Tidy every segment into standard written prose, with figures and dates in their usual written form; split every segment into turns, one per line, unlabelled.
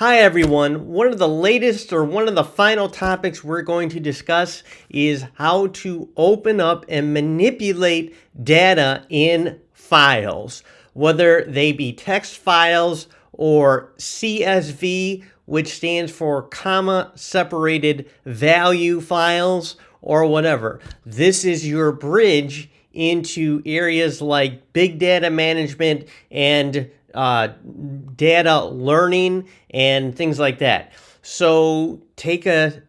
Hi everyone. One of the latest or one of the final topics we're going to discuss is how to open up and manipulate data in files, whether they be text files or CSV, which stands for comma separated value files, or whatever. This is your bridge into areas like big data management and data learning and things like that. So take a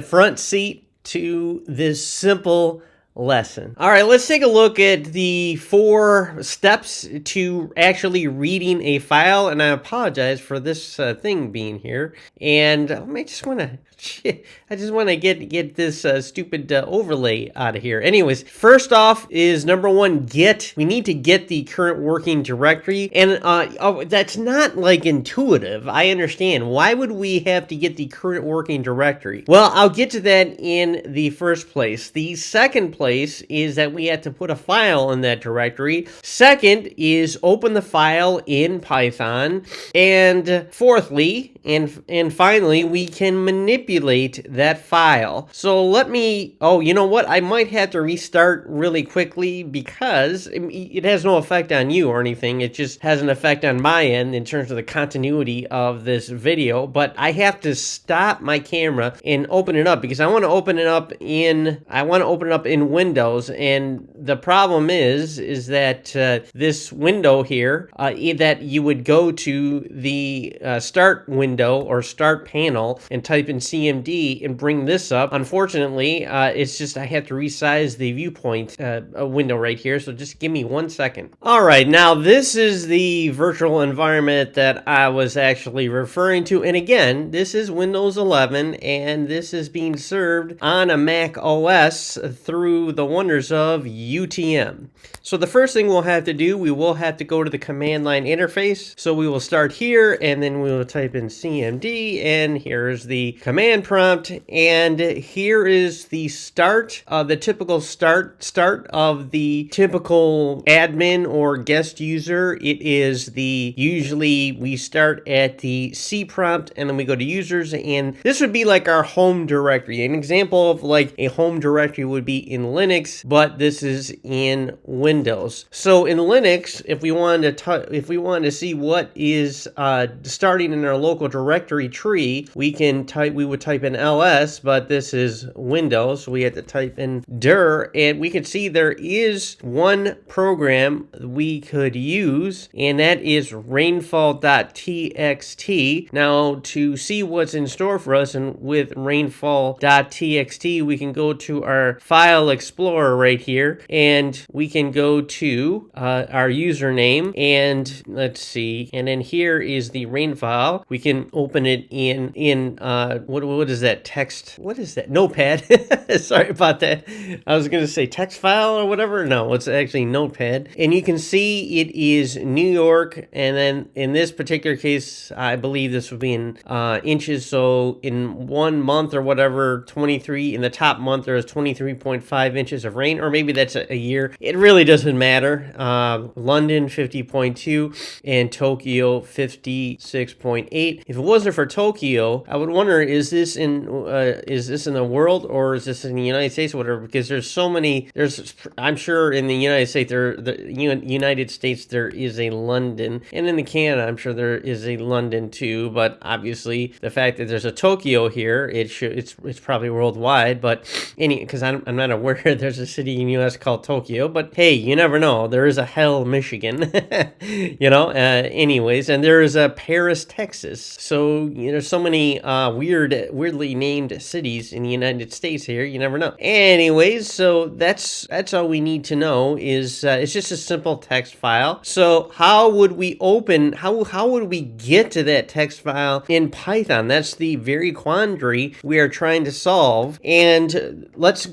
front seat to this simple lesson. All right, let's take a look at the 4 steps to actually reading a file. And I apologize for this thing being here. And I just want to get this stupid overlay out of here. Anyways, first off is number 1, we need to get the current working directory. And that's not like intuitive. I understand. Why would we have to get the current working directory? Well, I'll get to that in the first place. The second place is that we have to put a file in that directory. Second is open the file in Python. And fourthly, and finally, we can manipulate that file. So you know what? I might have to restart really quickly because it has no effect on you or anything. It just has an effect on my end in terms of the continuity of this video. But I have to stop my camera and open it up because I want to open it up in Windows. And the problem is that this window here, that you would go to the start window or start panel and type in CMD and bring this up. Unfortunately, it's just I have to resize the viewpoint window right here. So just give me 1 second. All right, now this is the virtual environment that I was actually referring to. And again, this is Windows 11 and this is being served on a Mac OS through the wonders of UTM. So the first thing we'll have to do, we will have to go to the command line interface. So we will start here and then we will type in CMD and here's the command prompt and here is the start, the typical start of the typical admin or guest user. It is usually we start at the C prompt and then we go to users, and this would be like our home directory. An example of like a home directory would be in Linux, but this is in Windows. So in Linux, if we wanted to see what is starting in our local directory tree, we would type in ls, but this is Windows, so we had to type in dir, and we can see there is one program we could use, and that is rainfall.txt. Now, to see what's in store for us, and with rainfall.txt, we can go to our file explorer right here, and we can go to our username, and let's see, and then here is the rainfall. We can open it in what is that, text? What is that? Notepad. Sorry about that. I was going to say text file or whatever. No, it's actually Notepad. And you can see it is New York. And then in this particular case, I believe this would be in inches. So in 1 month or whatever, 23, in the top month, there is 23.5 inches of rain, or maybe that's a year. It really doesn't matter. London 50.2 and Tokyo 56.8. If it wasn't for Tokyo, I would wonder, is this in the world or is this in the United States or whatever? Because I'm sure in the United States there is a London, and in the Canada I'm sure there is a London too. But obviously the fact that there's a Tokyo here, it's probably worldwide. But because I'm not aware there's a city in the U.S. called Tokyo. But hey, you never know. There is a Hell, Michigan, anyways, and there is a Paris, Texas. So there's so many weirdly named cities in the United States here. You never know. Anyways, so that's all we need to know is it's just a simple text file. So how would we get to that text file in Python? That's the very quandary we are trying to solve. And let's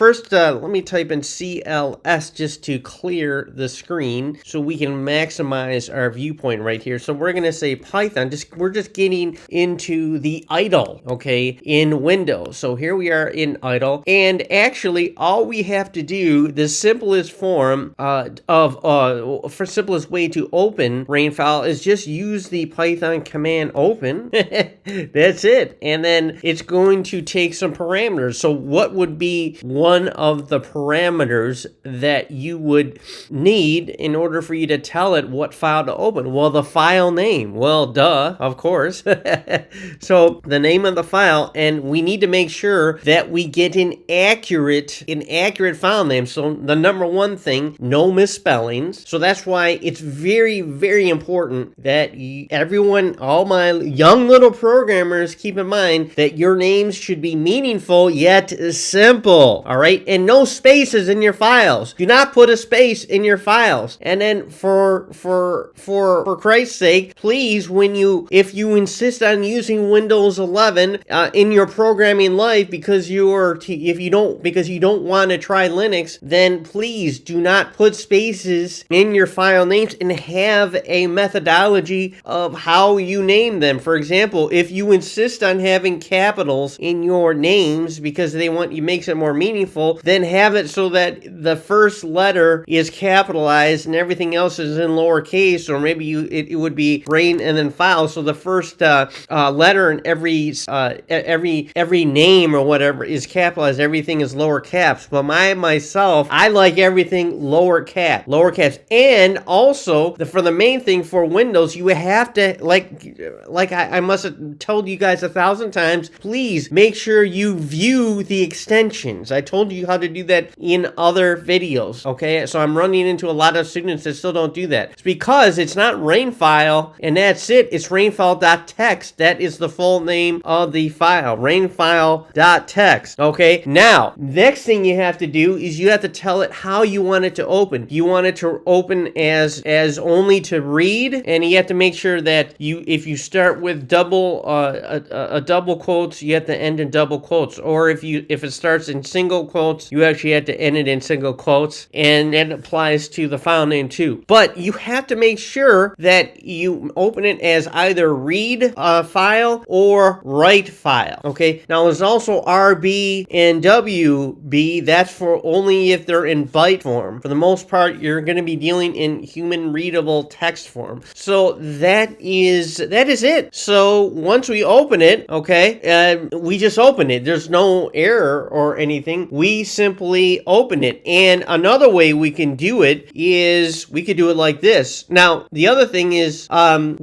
first, let me type in CLS just to clear the screen so we can maximize our viewpoint right here. So we're going to say Python. We're just getting into the idle, okay, in Windows. So here we are in idle, and actually all we have to do, the simplest form for simplest way to open Rainfile is just use the Python command open. That's it. And then it's going to take some parameters. So what would be one of the parameters that you would need in order for you to tell it what file to open? Well, the file name. Well, duh, of course. So the name of the file, and we need to make sure that we get an accurate file name. So the number one thing, no misspellings. So that's why it's very, very important that everyone, all my young little programmers, keep in mind that your names should be meaningful yet simple. All right, and no spaces in your files. Do not put a space in your files. And then for Christ's sake, please, if you insist on using Windows 11 in your programming life because you don't want to try Linux, then please do not put spaces in your file names and have a methodology of how you name them. For example, if you insist on having capitals in your names because makes it more meaningful, then have it so that the first letter is capitalized and everything else is in lowercase, or maybe it would be brain and then file. So the first letter in every name or whatever is capitalized. Everything is lower caps. But myself, I like everything lower caps. And also, for the main thing for Windows, you have to, like I must have told you guys 1,000 times, please make sure you view the extensions. I told you how to do that in other videos, okay? So I'm running into a lot of students that still don't do that. It's because it's not Rainfile, and that's it. It's rainfile.txt. That is the full name of the file, rainfile.txt, okay? Now, next thing you have to do is you have to tell it how you want it to open. You want it to open as only to read, and you have to make sure that if you start with double quotes, you have to end in double quotes. Or if it starts in single quotes, you actually have to end it in single quotes, and that applies to the file name too. But you have to make sure that you open it as either read file or write file. Okay. Now there's also RB and WB. That's for only if they're in byte form. For the most part, you're going to be dealing in human readable text form. So that is it. So once we open it, okay, we just open it. There's no error or anything. We simply open it. And another way we can do it is we could do it like this. Now, the other thing is when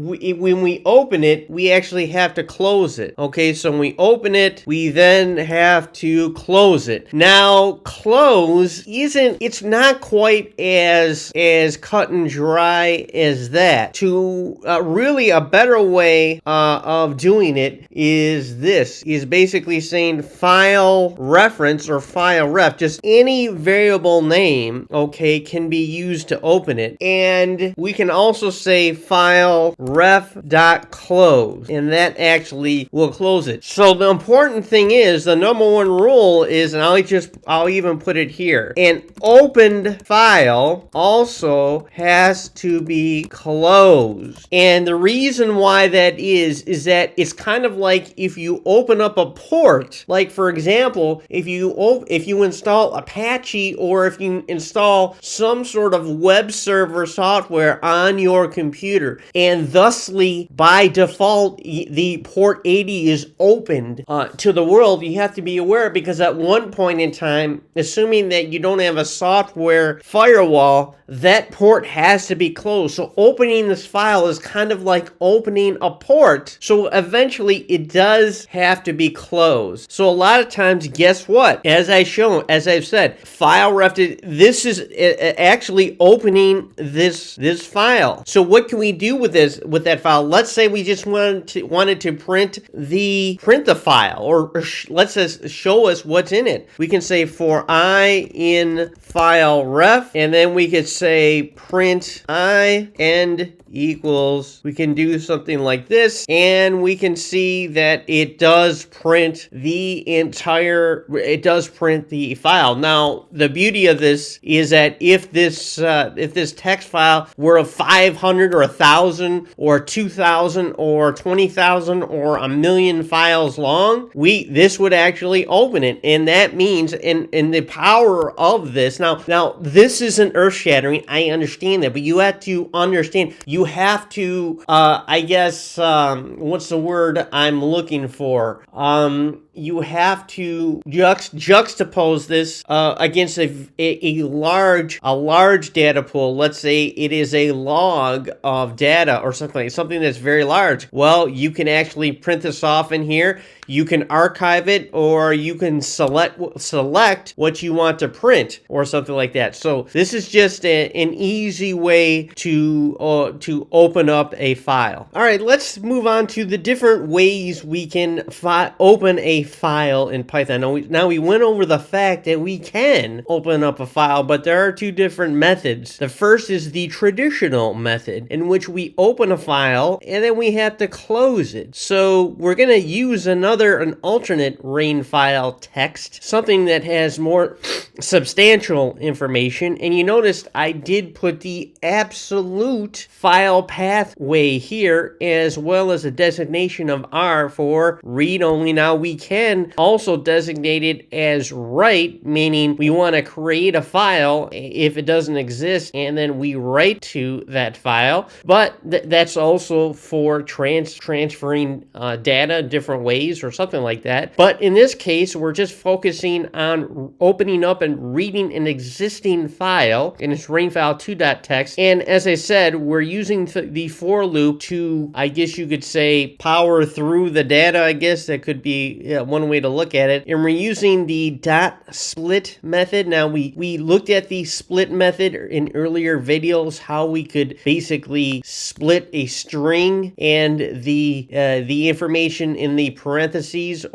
we open it, we actually have to close it. Okay, so when we open it, we then have to close it. Now, close it's not quite as cut and dry as that. To really a better way of doing it is basically saying file reference or file ref. Just any variable name, okay, can be used to open it. And we can also say file ref.close, and that actually will close it. So the important thing is, the number one rule is, and I'll even put it here, an opened file also has to be closed. And the reason why that is that it's kind of like if you open up a port, like for example, if you install Apache, or if you install some sort of web server software on your computer, and thusly by default the port 80 is opened to the world, you have to be aware, because at one point in time, assuming that you don't have a software firewall, that port has to be closed. So opening this file is kind of like opening a port. So eventually it does have to be closed. So a lot of times, guess what? As I've said, file ref, this is actually opening this file. So what can we do with that file? Let's say we just wanted to print the file, or let's just show us what's in it. We can say for I in file ref, and then we could say print I end equals, we can do something like this, and we can see that it does print the print the file. Now, the beauty of this is that if this text file were of 500 or 1,000 or 2,000 or 20,000 or a million files long, this would actually open it, and that means in the power of this. Now this isn't earth-shattering. I understand that, but you have to understand. You have to, what's the word I'm looking for? You have to juxtapose this against a large data pool. Let's say it is a log of data or something that's very large. Well, you can actually print this off in here. You can archive it, or you can select what you want to print, or something like that. So this is just an easy way to open up a file. All right, let's move on to the different ways we can open a file in Python. Now we went over the fact that we can open up a file, but there are two different methods. The first is the traditional method, in which we open a file and then we have to close it. So we're going to use an alternate rain file text, something that has more substantial information. And you noticed I did put the absolute file pathway here, as well as a designation of R for read only. Now we can also designate it as write, meaning we want to create a file if it doesn't exist, and then we write to that file. But that's also for transferring data different ways or something like that. But in this case, we're just focusing on opening up and reading an existing file, and it's rainfile2.txt. And as I said, we're using the for loop to, I guess you could say, power through the data. I guess that could be one way to look at it. And we're using the .split method. Now we looked at the split method in earlier videos, how we could basically split a string, and the information in the parentheses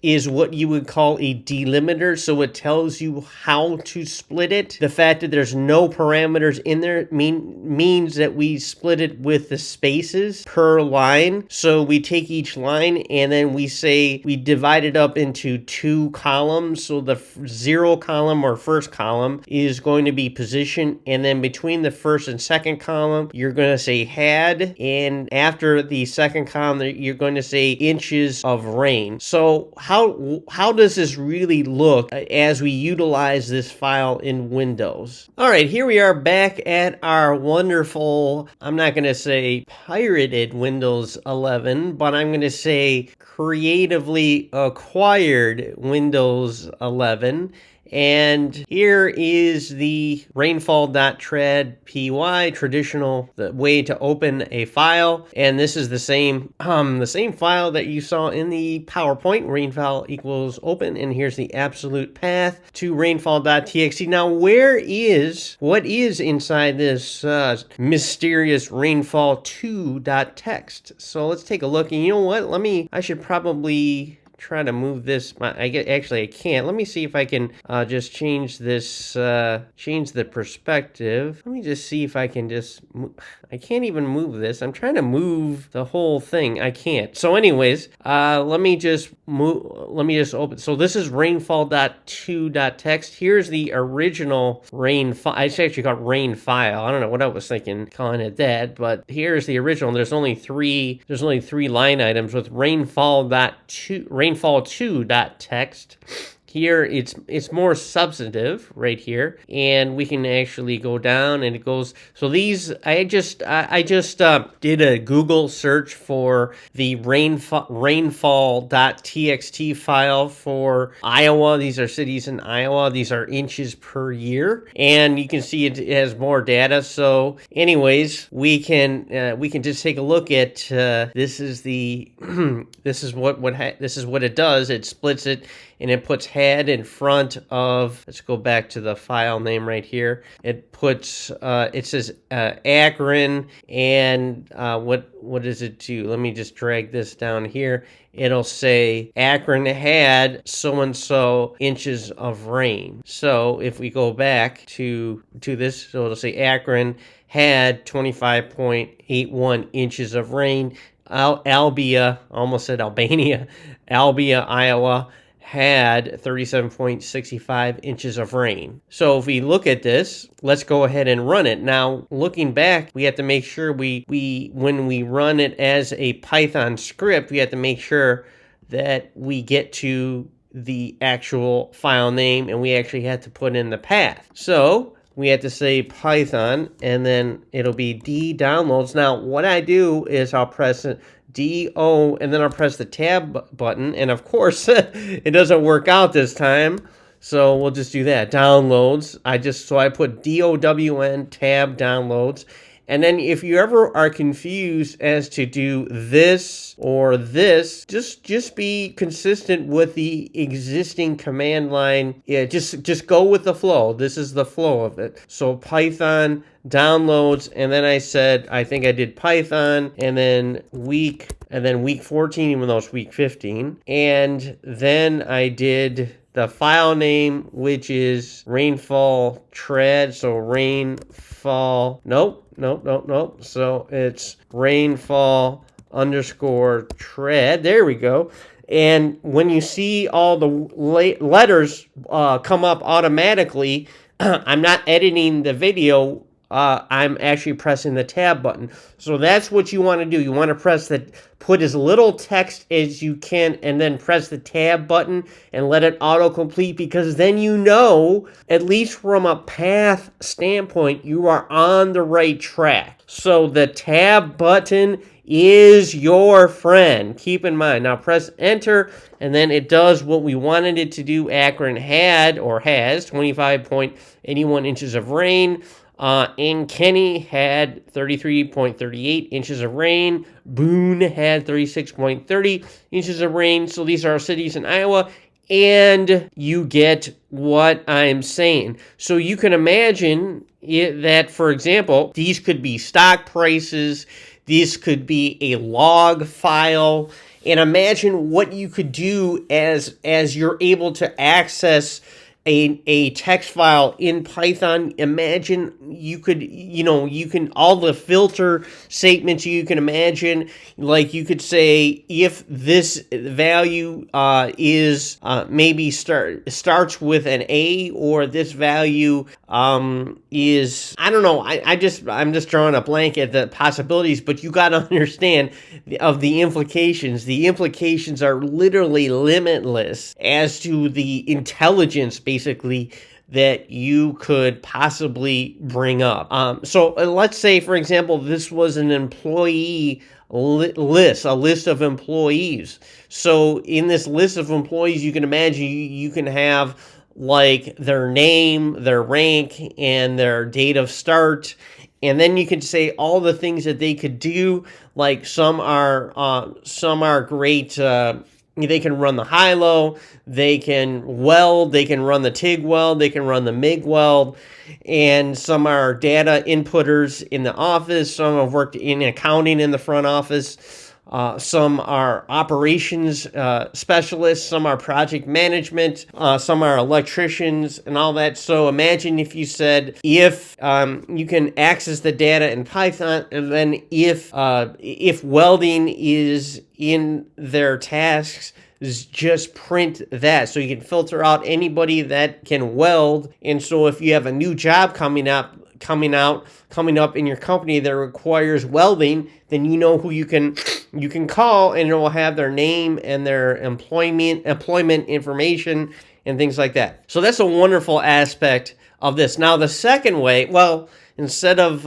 is what you would call a delimiter. So it tells you how to split it. The fact that there's no parameters in there means that we split it with the spaces per line. So we take each line and then we divide it up into two columns. So the 0 column or first column is going to be position, and then between the first and second column you're going to say had, and after the second column you're going to say inches of rain. So how does this really look as we utilize this file in Windows? All right, here we are back at our wonderful, I'm not going to say pirated Windows 11, but I'm going to say creatively acquired Windows 11. And here is the rainfall.trad.py, traditional way to open a file. And this is the same file that you saw in the PowerPoint, rainfall equals open. And here's the absolute path to rainfall.txt. Now, what is inside this mysterious rainfall2.txt? So let's take a look. And you know what? I should probably try to move this. I can't. Let me see if I can just change this, change the perspective. Let me just see if I can just I can't even move this. I'm trying to move the whole thing. I can't. So anyways, let me just open. So this is rainfall.2.txt. Here's the original rain file. It's actually called rain file. I don't know what I was thinking calling it that, but here's the original. There's only three line items with rainfall2.txt. Here it's more substantive right here, and we can actually go down and it goes. So these I just did a Google search for the rainfall.txt file for Iowa. These are cities in Iowa. These are inches per year, and you can see it has more data. So anyways, we can just take a look at this is what it does. It splits it, and it puts had in front of, let's go back to the file name right here. It puts, it says Akron, and what does it do? Let me just drag this down here. It'll say Akron had so-and-so inches of rain. So if we go back to this, so it'll say Akron had 25.81 inches of rain. Albia, almost said Albania, Albia, Iowa, had 37.65 inches of rain. So if we look at this, let's go ahead and run it. Now, looking back, we have to make sure we when we run it as a Python script, we have to make sure that we get to the actual file name, and we actually had to put in the path. So we have to say Python, and then it'll be D downloads. Now, what I do is I'll press D-O, and then I'll press the tab button, and of course, it doesn't work out this time, so we'll just do that. Downloads, I put D-O-W-N, tab downloads, and then if you ever are confused as to do this or this, just be consistent with the existing command line. Yeah, just go with the flow. This is the flow of it. So Python downloads, and then I think I did Python, and then week 14, even though it's week 15. And then I did the file name, which is rainfall trad. So rainfall, nope. So it's rainfall underscore trad. There we go. And when you see all the letters come up automatically, I'm not editing the video. I'm actually pressing the tab button. So that's what you want to do. You want to put as little text as you can, and then press the tab button and let it autocomplete, because then you know, at least from a path standpoint, you are on the right track. So the tab button is your friend. Keep in mind. Now press enter, and then it does what we wanted it to do. Akron had, or has, 25.81 inches of rain. And Kenny had 33.38 inches of rain. Boone had 36.30 inches of rain. So these are cities in Iowa, and you get what I'm saying. So you can imagine that, for example, these could be stock prices. These could be a log file. And imagine what you could do as you're able to access a text file in Python. Imagine you can all the filter statements you can imagine. Like you could say, if this value is maybe starts with an A, or this value is, I don't know. I'm just drawing a blank at the possibilities, but you got to understand of the implications. The implications are literally limitless as to the intelligence, basically, that you could possibly bring up. So let's say, for example, this was an employee list, a list of employees. So in this list of employees, you can imagine you can have like their name, their rank, and their date of start. And then you can say all the things that they could do. Like some are great. They can run the high-low, they can weld, they can run the TIG weld, they can run the MIG weld, and some are data inputters in the office, some have worked in accounting in the front office, some are operations specialists, some are project management, some are electricians, and all that. So imagine if you said, if you can access the data in Python, and then if welding is in their tasks, just print that, so you can filter out anybody that can weld. And so if you have a new job coming up in your company that requires welding, then you know who you can call, and it will have their name and their employment information and things like that. So that's a wonderful aspect of this. Now the second way, well, instead of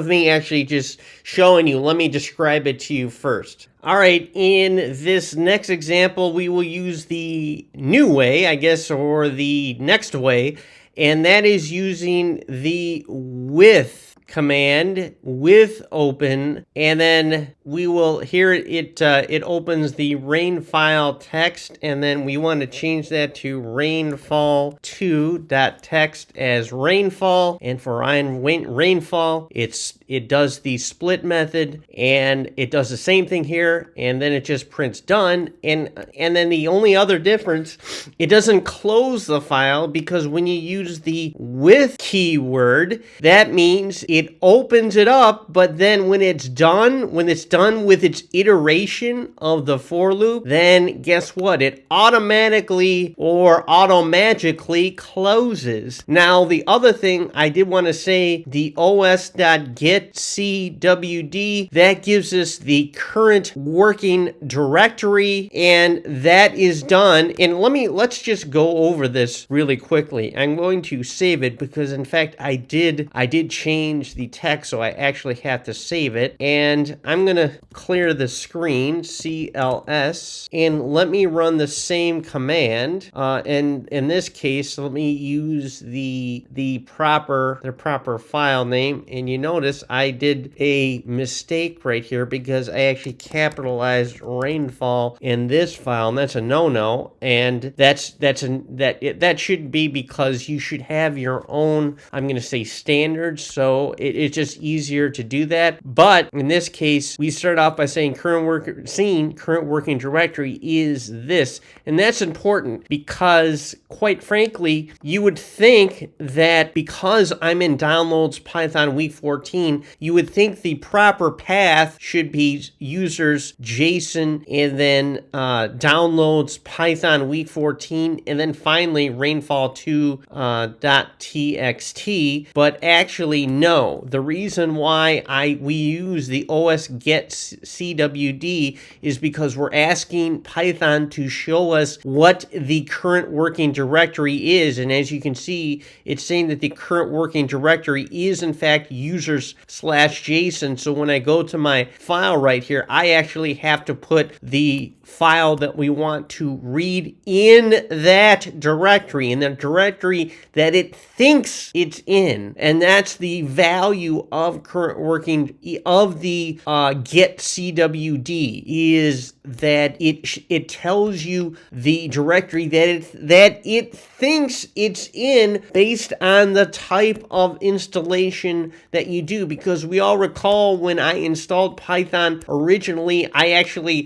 me actually just showing you, let me describe it to you first. All right, in this next example, we will use the new way, I guess, or the next way, and that is using the with command, with open, and then we will hear it opens the rain file text, and then we want to change that to rainfall2.text as rainfall, and for rainfall, it's it does the split method, and it does the same thing here, and then it just prints done. And then the only other difference, it doesn't close the file, because when you use the with keyword, that means it opens it up, but then when it's done with its iteration of the for loop, then guess what? It automatically or automagically closes. Now, the other thing I did want to say, the os.getCwd, that gives us the current working directory, and that is done. And let's just go over this really quickly. I'm going to save it because, in fact, I did change the text, so I actually have to save it. And I'm going to clear the screen, CLS, and let me run the same command. And in this case, let me use the proper file name. And you notice I did a mistake right here because I actually capitalized rainfall in this file, and that's a no-no. And that should be because you should have your own, I'm going to say, standards. So it's just easier to do that. But in this case, we start off by saying current working directory is this. And that's important because, quite frankly, you would think that because I'm in downloads Python week 14, you would think the proper path should be users JSON and then downloads Python week 14 and then finally rainfall2.txt. But actually, no. The reason why we use the os get CWD is because we're asking Python to show us what the current working directory is. And as you can see, it's saying that the current working directory is in fact users/JSON. So when I go to my file right here, I actually have to put the file that we want to read in that directory, that it thinks it's in. And that's the value of current working of the get CWD, is that it tells you the directory that it thinks it's in based on the type of installation that you do. Because we all recall when I installed Python originally,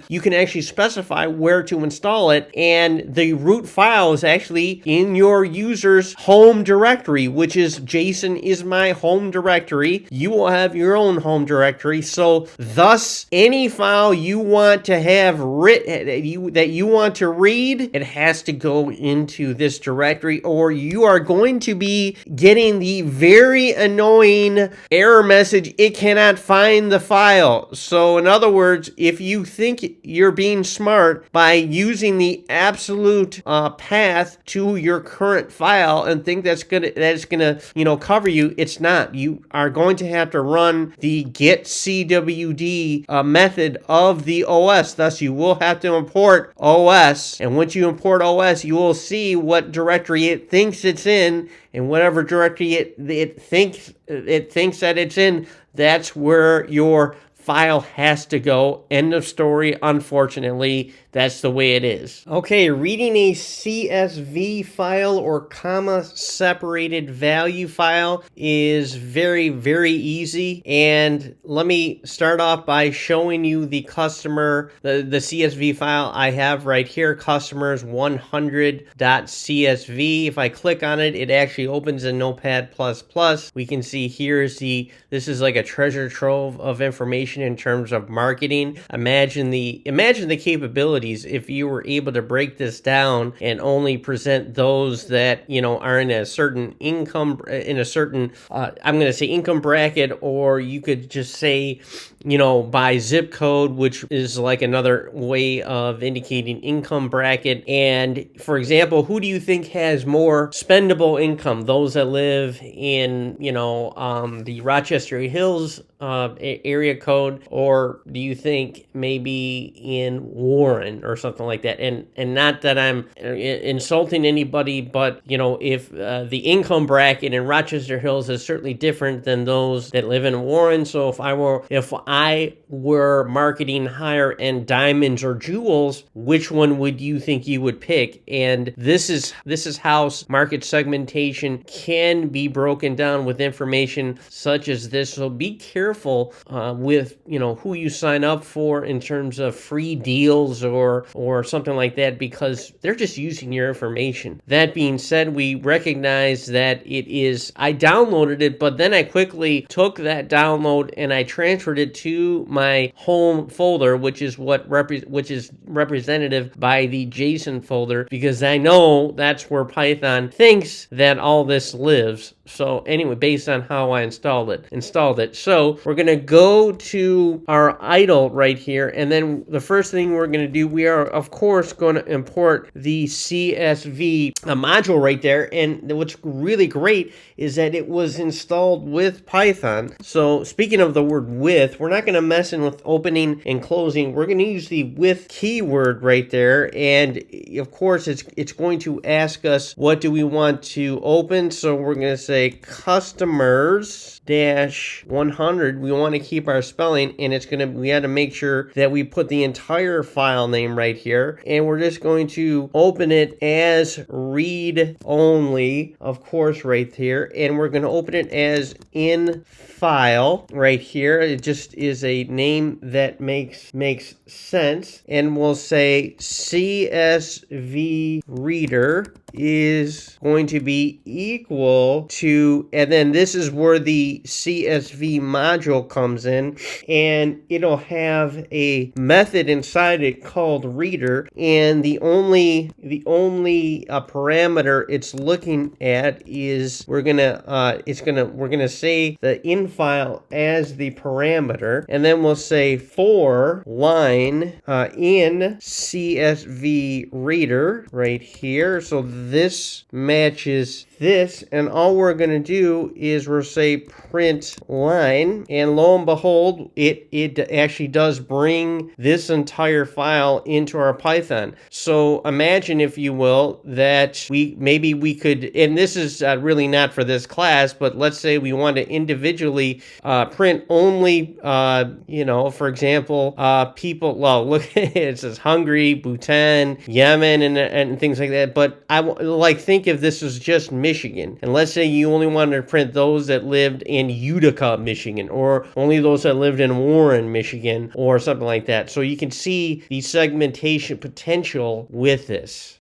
you can actually specify where to install it, and the root file is actually in your user's home directory, which is JSON is my home directory. You will have your own home directory. So thus, any file you want to have that you want to read, it has to go into this directory, or you are going to be getting the very annoying error message, it cannot find the file. So in other words, if you think you're being smart by using the absolute path to your current file and think that's gonna cover you, it's not. You are going to have to run the get CWD method of the OS. Thus, you will have to import OS, and once you import OS, you will see what directory it thinks it's in, and whatever directory it thinks that it's in, that's where your file has to go. End of story. Unfortunately, that's the way it is. Okay, reading a CSV file or comma separated value file is very, very easy. And let me start off by showing you the the CSV file I have right here, customers100.csv. If I click on it, it actually opens in Notepad++. We can see this is like a treasure trove of information in terms of marketing. Imagine the capabilities if you were able to break this down and only present those that are in a certain income I'm going to say income bracket, or you could just say by zip code, which is like another way of indicating income bracket. And for example, who do you think has more spendable income? Those that live in the Rochester Hills area code, Road, or do you think maybe in Warren or something like that? And not that I'm insulting anybody, but if the income bracket in Rochester Hills is certainly different than those that live in Warren. So if I were marketing higher end diamonds or jewels, which one would you think you would pick? And this is how market segmentation can be broken down with information such as this. So be careful with who you sign up for in terms of free deals or something like that, because they're just using your information. That being said, we recognize that I downloaded it, but then I quickly took that download and I transferred it to my home folder, which is representative by the JSON folder, because I know that's where Python thinks that all this lives. So anyway, based on how I installed it. So we're going to go to our idle right here. And then the first thing we're going to do, we are of course going to import the CSV module right there. And what's really great is that it was installed with Python. So speaking of the word with, we're not going to mess in with opening and closing. We're going to use the with keyword right there. And of course, it's going to ask us, what do we want to open? So we're going to say customers -100. We want to keep our spelling, and we had to make sure that we put the entire file name right here, and we're just going to open it as read only, of course, right here, and we're going to open it as in file right here. It just is a name that makes sense, and we'll say CSV reader is going to be equal to, and then this is where the CSV module comes in, and it'll have a method inside it called reader, and the only parameter it's looking at is we're gonna say the in file as the parameter, and then we'll say for line in CSV reader right here. So this matches this, and all we're going to do is we'll say print line, and lo and behold, it actually does bring this entire file into our Python. So imagine, if you will, that we could, and this is really not for this class, but let's say we want to individually print only for example, people, well, look, it says Hungary, Bhutan, Yemen, and things like that. But think if this was just Michigan, and let's say you only wanted to print those that lived in Utica, Michigan, or only those that lived in Warren, Michigan, or something like that. So you can see the segmentation potential with this.